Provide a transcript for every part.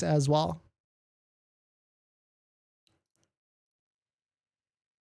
as well.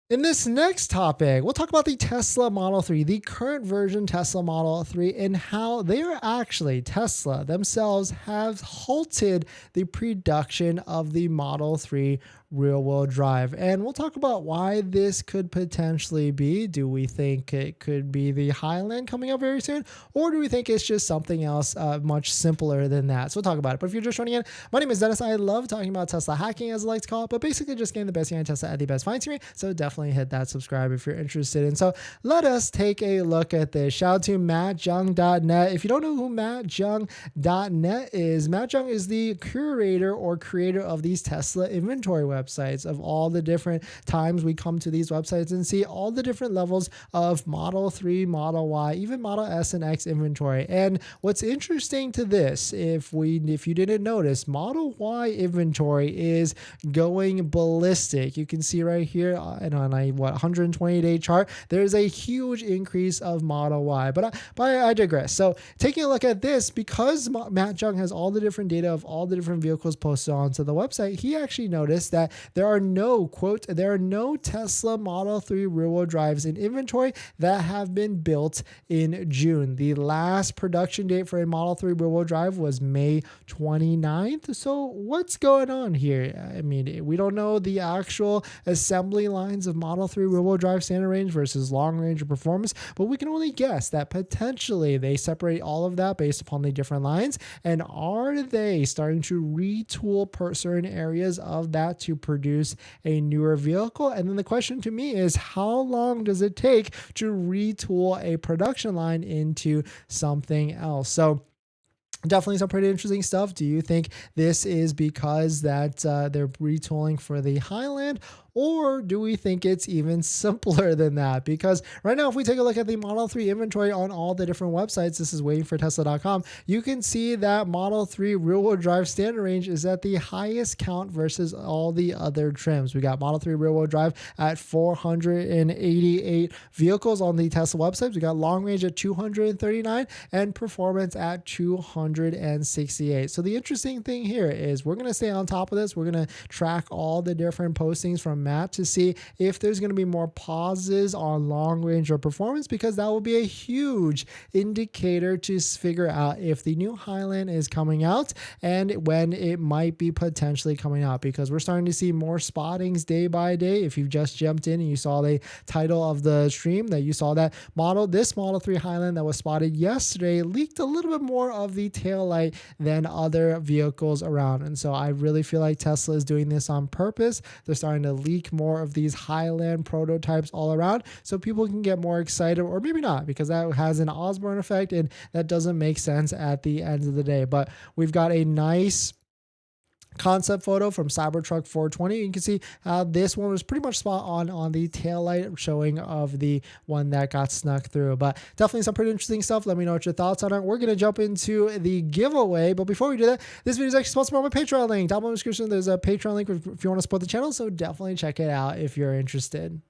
In this next topic, we'll talk about the Tesla Model 3, the current version Tesla Model 3, and how they are actually, Tesla themselves have halted the production of the Model 3 rear-wheel drive. And we'll talk about why this could potentially be. Do we think it could be the Highland coming up very soon? Or do we think it's just something else much simpler than that? So we'll talk about it. But if you're just joining in, my name is Dennis. I love talking about Tesla hacking, as I like to call it, but basically just getting the best behind Tesla at the best finance rate. So definitely hit that subscribe if you're interested. And so let us take a look at this. Shout out to MattJung.net. If you don't know who MattJung.net is, Matt Jung is the curator or creator of these Tesla inventory websites, of all the different times we come to these websites and see all the different levels of Model 3, Model Y, even Model S and X inventory. And what's interesting to this, if you didn't notice, Model Y inventory is going ballistic. You can see right here and on a 120-day chart, there's a huge increase of Model Y. But I digress. So taking a look at this, because Matt Jung has all the different data of all the different vehicles posted onto the website, he actually noticed that there are no Tesla Model 3 rear-wheel drives in inventory that have been built in June. The last production date for a Model 3 rear-wheel drive was May 29th. So what's going on here? I mean, we don't know the actual assembly lines of Model 3 rear-wheel drive standard range versus long range or performance, but we can only guess that potentially they separate all of that based upon the different lines. And are they starting to retool certain areas of that to produce a newer vehicle? And then the question to me is, how long does it take to retool a production line into something else? So definitely some pretty interesting stuff. Do you think this is because that they're retooling for the Highland? Or do we think it's even simpler than that? Because right now, if we take a look at the Model 3 inventory on all the different websites, this is waitingfortesla.com, you can see that Model 3 rear-wheel drive standard range is at the highest count versus all the other trims. We got Model 3 rear-wheel drive at 488 vehicles on the Tesla websites. We got long range at 239 and performance at 268. So the interesting thing here is we're going to stay on top of this. We're going to track all the different postings from Matt to see if there's going to be more pauses on long range or performance, because that will be a huge indicator to figure out if the new Highland is coming out and when it might be potentially coming out, because we're starting to see more spottings day by day. If you've just jumped in and you saw the title of the stream, that you saw that this Model 3 Highland that was spotted yesterday leaked a little bit more of the tail light than other vehicles around. And so I really feel like Tesla is doing this on purpose. They're starting to leak more of these Highland prototypes all around so people can get more excited, or maybe not, because that has an Osborne effect and that doesn't make sense at the end of the day. But we've got a nice concept photo from Cybertruck 420. You can see how this one was pretty much spot on the tail light showing of the one that got snuck through. But definitely some pretty interesting stuff. Let me know what your thoughts on it. We're going to jump into the giveaway, but before we do that, this video is actually sponsored by my Patreon link. Down below in the description, there's a Patreon link if you want to support the channel, so definitely check it out if you're interested.